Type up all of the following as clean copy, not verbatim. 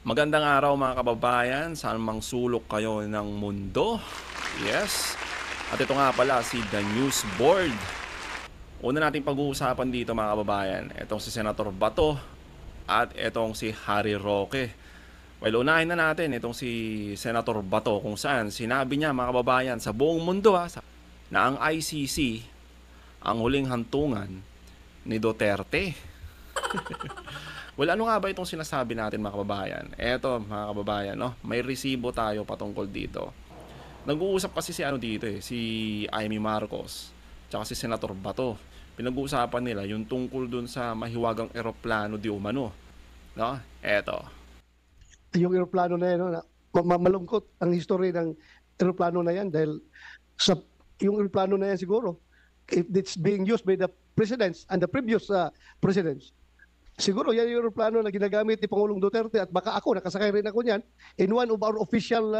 Magandang araw mga kababayan, saan mang sulok kayo ng mundo. Yes, at ito nga pala si The News Board. Una nating pag-uusapan dito mga kababayan, itong si Senator Bato at itong si Harry Roque. Well, unahin na natin itong si Senator Bato kung saan sinabi niya mga kababayan sa buong mundo na ang ICC ang huling hantungan ni Duterte. Well, ano nga ba itong sinasabi natin mga kababayan? Eto mga kababayan, no? May resibo tayo patungkol dito. Nag-uusap kasi si Amy Marcos tsaka si Senator Bato. Pinag-uusapan nila yung tungkol dun sa mahiwagang eroplano di umano. No? Eto. Yung eroplano na yan, no? Malungkot ang history ng eroplano na yan dahil sa yung eroplano na yan siguro, if it's being used by the presidents and the previous presidents, siguro yan yung aeroplano na ginagamit ni Pangulong Duterte at baka ako nakasakay rin ako niyan in one of our official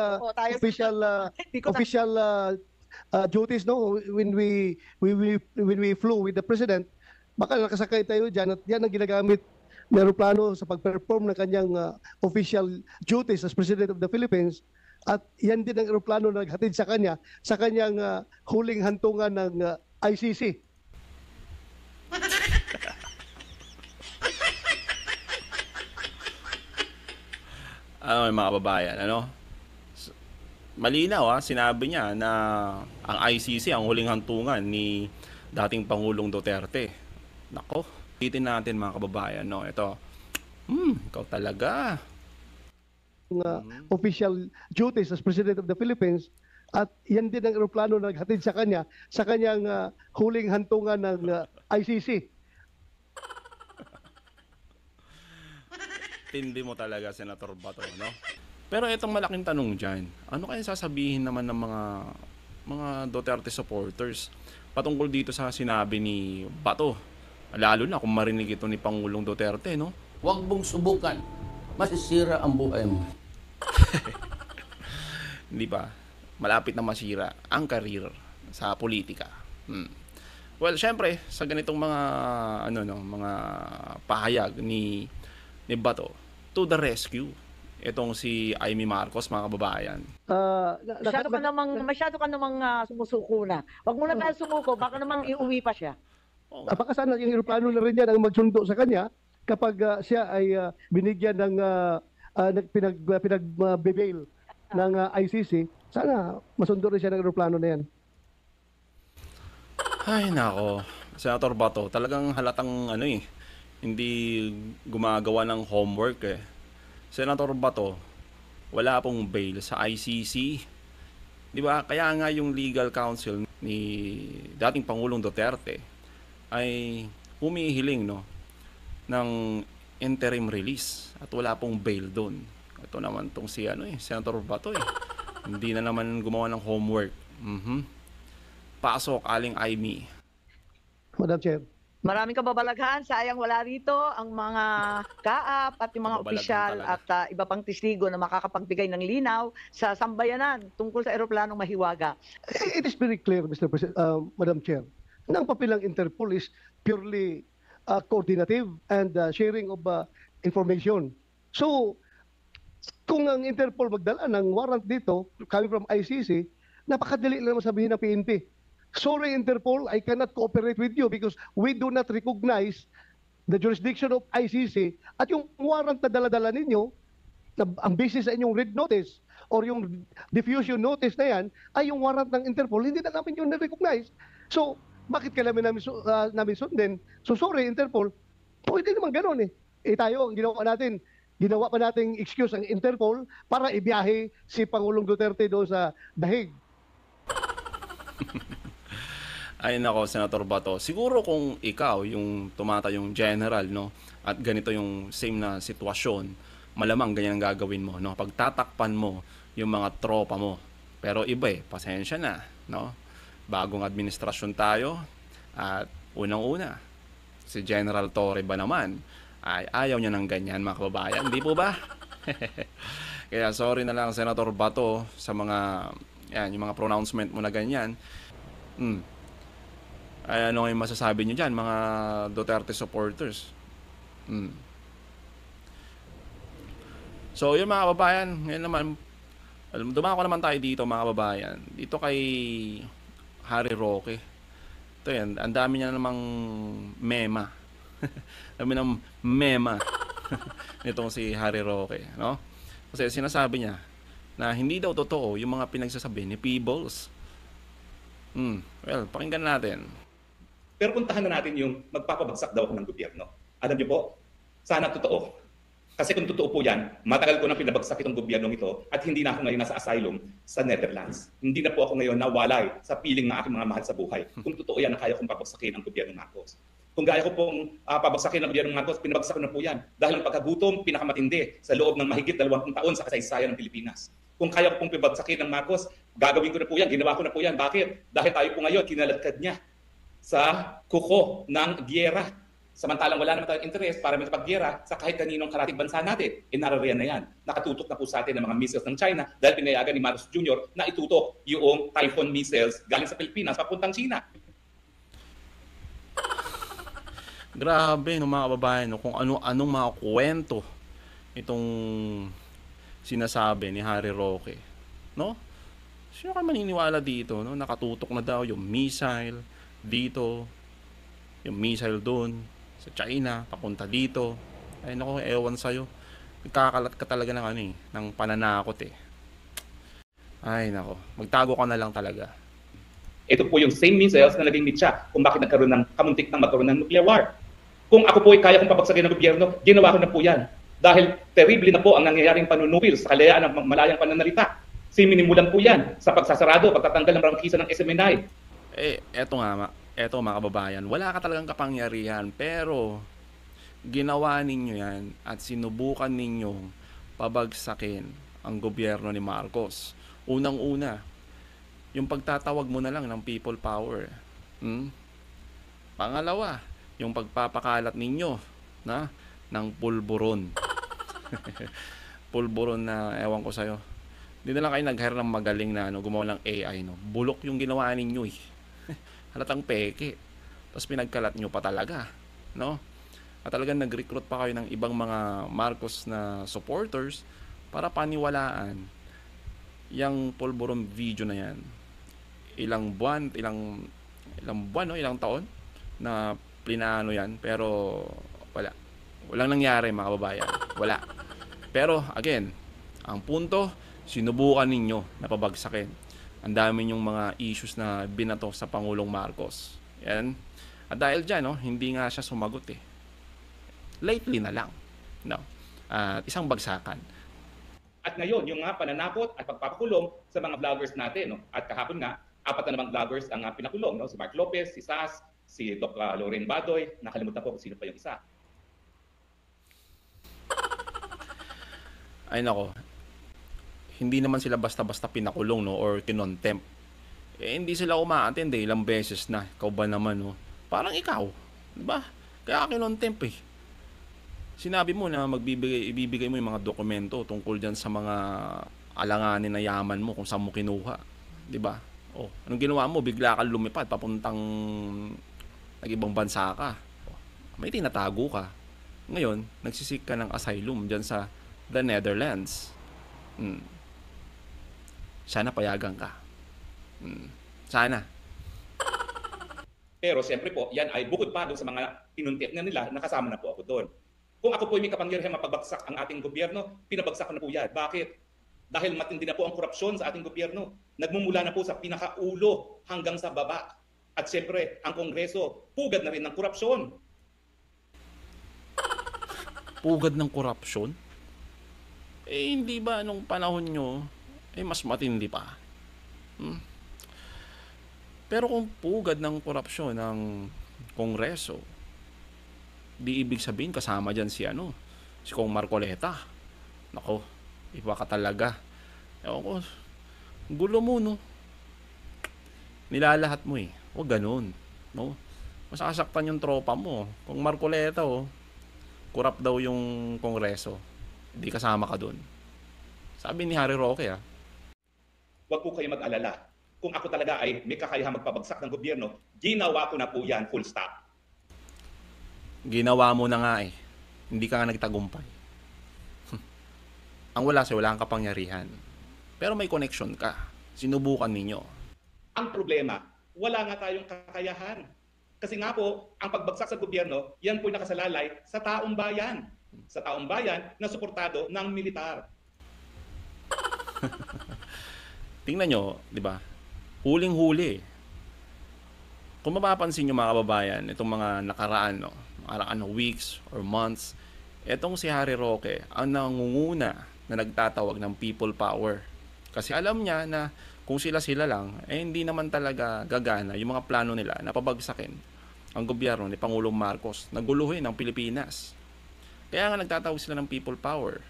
duties, no, when we flew with the president. Baka nakasakay tayo diyan at yan ang ginagamit ng aeroplano sa pag-perform ng kanyang official duties as President of the Philippines. At yan din ang aeroplano na naghatid sa kanya sa kanyang huling hantungan ng ICC. Ano mga kababayan, malinaw sinabi niya na ang ICC ang huling hantungan ni dating Pangulong Duterte. Nako, titin natin mga kababayan, no? Ito, ikaw talaga. Official duties as President of the Philippines at yan din ang aeroplano na naghatid sa kanya sa kanyang huling hantungan ng ICC. Tindi mo talaga, Senator Bato, no? Pero itong malaking tanong dyan, ano kaya sasabihin naman ng mga Duterte supporters patungkol dito sa sinabi ni Bato? Lalo na kung marinig ito ni Pangulong Duterte, no? Huwag mong subukan. Masisira ang buhay mo. Hindi ba? Malapit na masira ang karir sa politika. Well, syempre, sa ganitong mga mga pahayag ni Bato, to the rescue itong si Amy Marcos, mga kababayan. Masyado ka namang sumusuko na. Wag mo na tayo sumuko, baka namang iuwi pa siya. Baka sana yung aeroplano na rin yan ang magsundo sa kanya kapag siya ay binigyan ng pinag-bail ng ICC. Sana masundo rin siya ng aeroplano na yan. Ay nako, Senator Bato, talagang halatang hindi gumagawa ng homework Senator Bato, wala pong bail sa ICC. Di ba? Kaya nga yung legal counsel ni dating Pangulong Duterte ay humihiling ng interim release at wala pong bail doon. Ito naman tong si Senator Bato Hindi na naman gumawa ng homework. Pasok, Aling Amy. Madam Chair. Maraming kababalaghan, sayang wala rito ang mga kaap at yung mga opisyal at iba pang testigo na makakapagbigay ng linaw sa sambayanan tungkol sa eroplanong mahiwaga. It is very clear, Madam Chair, na ang papel ng Interpol is purely coordinative and sharing of information. So, kung ang Interpol magdala ng warrant dito, coming from ICC, napakadali lang sabihin ng PNP. Sorry, Interpol, I cannot cooperate with you because we do not recognize the jurisdiction of ICC at yung warrant na dala-dala ninyo, na ang basis sa inyong red notice or yung diffusion notice na yan, ay yung warrant ng Interpol, hindi na namin yung na-recognize. So, bakit kailangan namin sundin? So, sorry, Interpol, pwede naman ganun tayo, ang ginawa pa nating excuse ang Interpol para ibiyahe si Pangulong Duterte doon sa dahig. Ay nako, Senator Bato, siguro kung ikaw yung tumatayong general, at ganito yung same na sitwasyon, malamang ganyan ang gagawin mo, pagtatakpan mo yung mga tropa mo. Pero iba pasensya na, bagong administrasyon tayo, at unang-una, si General Torre ba naman, ay ayaw niya ng ganyan, mga kababayan, di po ba? Kaya sorry na lang, Senator Bato, sa mga, yung mga pronouncement mo na ganyan. Ay, ano yung masasabi nyo dyan, mga Duterte supporters? So, yun mga kababayan, ngayon naman, dumako naman tayo dito mga kababayan. Dito kay Harry Roque. Ito yan, ang dami niya namang mema. Dami ng mema nitong si Harry Roque, no? Kasi sinasabi niya na hindi daw totoo yung mga pinagsasabi ni Peebles. Well, pakinggan natin. Pero puntahan na natin yung magpapabagsak daw ako ng gobyerno. Alam niyo po, sana totoo. Kasi kung totoo po yan, matagal ko nang pinabagsak itong gobyernong ito at hindi na ako ngayon nasa asylum sa Netherlands. Hindi na po ako ngayon nawalay sa piling ng aking mga mahal sa buhay. Kung totoo yan, kaya kong pabagsakin ang gobyernong Marcos. Kung gaya ko pong pabagsakin ang gobyernong Marcos, pinabagsak ko na po yan. Dahil ang pagkagutom, pinakamatindi sa loob ng mahigit 20 taon sa kasaysayan ng Pilipinas. Kung kaya ko pong pinabagsakin ng Marcos, gagawin ko na po yan, ginawa ko na po yan. Bakit? Dahil tayo po ngayon, kinaladkad niya sa kuko ng giyera. Samantalang wala naman tayong interest para makipag-giyera sa kahit kaninong karating bansa natin. Narariyan na yan. Nakatutok na po sa atin ng mga missiles ng China dahil pinayagan ni Marcos Jr. na itutok yung Typhoon missiles galing sa Pilipinas papuntang China. Grabe no mga kababayan, no, kung anong mga kwento itong sinasabi ni Harry Roque, no? Sino kayo maniniwala dito, no? Nakatutok na daw yung missile dito, yung missile doon sa China papunta dito. Ay nako, ewan sa'yo. Nagkakalat ka talaga ng ng pananakot eh. Ay nako, magtago ka na lang talaga. Ito po yung same missiles na naging mitya kung bakit nagkaroon ng kamuntik na magkaroon ng nuclear war. Kung ako po ay kaya kong papagsakin ng gobyerno, ginawa ko na po yan. Dahil terrible na po ang nangyayaring panunupil sa kalayaan ng malayang pananalita. Siminimulan po yan sa pagsasarado, pagtatanggal ng prangkisa ng SMNI. Eto mga kababayan, wala ka talagang kapangyarihan, pero ginawa ninyo yan at sinubukan ninyong pabagsakin ang gobyerno ni Marcos. Unang-una, yung pagtatawag mo na lang ng people power. Pangalawa, yung pagpapakalat ninyo ng pulburon. Pulburon na ewan ko sa'yo. Hindi na lang kayo nag-hire ng magaling na gumawa ng AI. No? Bulok yung ginawa ninyo eh. Halatang peke. Tapos pinagkalat nyo pa talaga. No? At talagang nag-recruit pa kayo ng ibang mga Marcos na supporters para paniwalaan yung pulburon video na yan. Ilang taon na plinano yan, pero walang nangyari mga kababayan. Wala. Pero again, ang punto, sinubukan ninyo na pabagsakin. Ang dami yung mga issues na binato sa Pangulong Marcos. Yan. At dahil dyan, hindi nga siya sumagot eh. Lately na lang. No. At isang bagsakan. At ngayon, yung pananakot at pagpapakulong sa mga vloggers natin. At kahapon nga, 4 na namang vloggers ang pinakulong. Si Mark Lopez, si Sas, si Doc Lorraine Badoy. Nakalimutan ko kung sino pa yung isa. Ay nako, hindi naman sila basta-basta pinakulong or kinontempt. Hindi sila uma-attend ilang beses na. Ikaw ba naman Parang ikaw, 'di ba? Kaya kinontempt eh. Sinabi mo na ibibigay mo yung mga dokumento tungkol diyan sa mga alanganin na yaman mo kung saan mo kinuha, 'di ba? Anong ginawa mo? Bigla kang lumipad papuntang nag-ibang bansa ka. May tinatago ka. Ngayon, nagsisik ka ng asylum diyan sa the Netherlands. Sana payagan ka. Sana. Pero siyempre po, yan ay bukod pa doon sa mga tinuntik na nila, nakasama na po ako doon. Kung ako po ay may kapangyarihan mapagbagsak ang ating gobyerno, pinabagsak na po yan. Bakit? Dahil matindi na po ang korupsyon sa ating gobyerno. Nagmumula na po sa pinakaulo hanggang sa baba. At siyempre, ang Kongreso, pugad na rin ng korupsyon. Pugad ng korupsyon? Hindi ba nung panahon nyo, mas matindi pa? Pero kung pugad ng korupsyon ng Kongreso, di ibig sabihin kasama dyan si Kong Marcoleta. Nako, iba ka talaga. Ewan ko, gulo mo nilalahat mo eh. Huwag ganun. Masasaktan yung tropa mo. Kung Marcoleta kurap daw yung Kongreso, hindi kasama ka dun. Sabi ni Harry Roque Huwag po kayo mag-alala. kung ako talaga ay may kakayahang magpabagsak ng gobyerno, ginawa ko na po yan, full stop. Ginawa mo na nga eh. Hindi ka nga nagtagumpay. Ang wala sa'yo, wala kang kapangyarihan. Pero may connection ka. Sinubukan ninyo. Ang problema, wala nga tayong kakayahan. Kasi nga po, ang pagbagsak sa gobyerno, yan po nakasalalay sa taong bayan. Sa taong bayan na suportado ng militar. Tingnan nyo, di ba? Huling-huli. Kung mapapansin nyo mga kababayan, itong mga nakaraan, no? Nakaraan na weeks or months, etong si Harry Roque ang nangunguna na nagtatawag ng people power. Kasi alam niya na kung sila-sila lang, eh hindi naman talaga gagana yung mga plano nila na pabagsakin ang gobyerno ni Pangulong Marcos, naguluhin ang Pilipinas. Kaya nga nagtatawag sila ng people power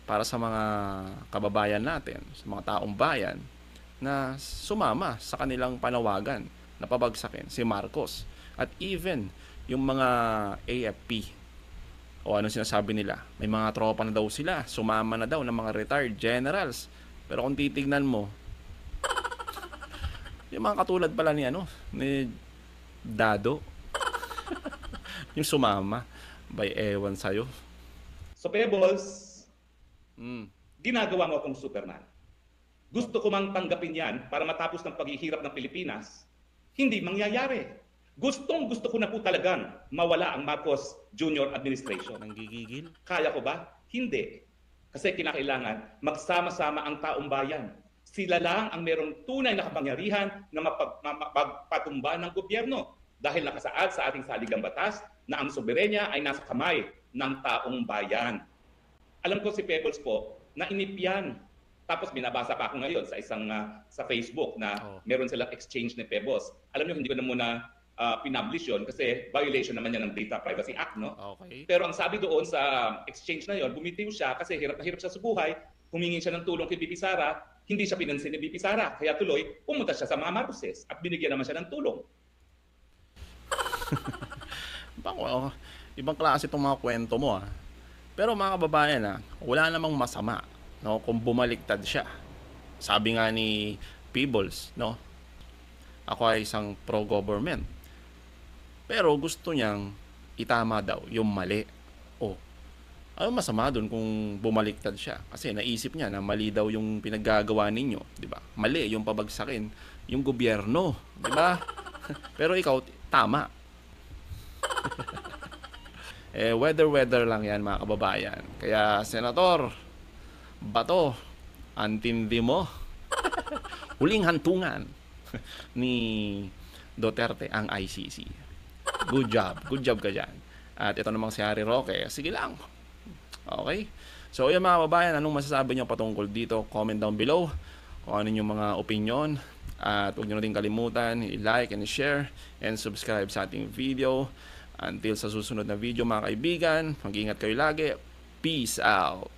para sa mga kababayan natin, sa mga taong bayan na sumama sa kanilang panawagan na pabagsakin si Marcos. At even yung mga AFP o ano sinasabi nila, may mga tropa na daw sila, sumama na daw ng mga retired generals. Pero kung titignan mo, yung mga katulad pala ni Dado, yung sumama, by ewan sa'yo. So Pebbles, Mm. ginagawa mo akong Superman. Gusto ko mang tanggapin yan para matapos ng paghihirap ng Pilipinas. Hindi mangyayari. Gusto ko na po talagang mawala ang Marcos Jr. administration. Nanggigigil? Kaya ko ba? Hindi. Kasi kinakailangan magsama-sama ang taong bayan. Sila lang ang merong tunay na kapangyarihan na mapagpatumba ng gobyerno. Dahil nakasaad sa ating saligang batas na ang soberenya ay nasa kamay ng taong bayan. Alam ko si Pebbles po, nainip yan. Tapos binabasa pa ako ngayon sa isang sa Facebook na meron silang exchange ni Pebbles. Alam niyo, hindi ko na muna pinublish yun kasi violation naman yan ng Data Privacy Act, no? Okay. Pero ang sabi doon sa exchange na yon, bumitiw siya kasi hirap na hirap siya sa buhay, humingi siya ng tulong kay BP Sara, hindi siya pinansin ni BP Sara. Kaya tuloy, pumunta siya sa mga Marcoses at binigyan naman siya ng tulong. Ibang klase itong mga kwento mo Pero mga kababayan wala namang masama, no, kung bumaliktad siya. Sabi nga ni Peebles, no, ako ay isang pro-government. Pero gusto niyang itama daw yung mali. Ano masama doon kung bumaliktad siya? Kasi naisip niya na mali daw yung pinaggagawa ninyo, di ba? Mali yung pabagsakin yung gobyerno, di ba? Pero ikaw tama. Weather lang yan mga kababayan. Kaya Senator Bato, antindi mo. Huling hantungan ni Duterte ang ICC. Good job ka dyan. At ito namang si Harry Roque, sige lang. Okay? So yun mga kababayan, anong masasabi nyo patungkol dito? Comment down below kung ano yung mga opinion. At huwag nyo na din kalimutan i-like and share and subscribe sa ating video. Until sa susunod na video mga kaibigan, mag-ingat kayo lagi. Peace out!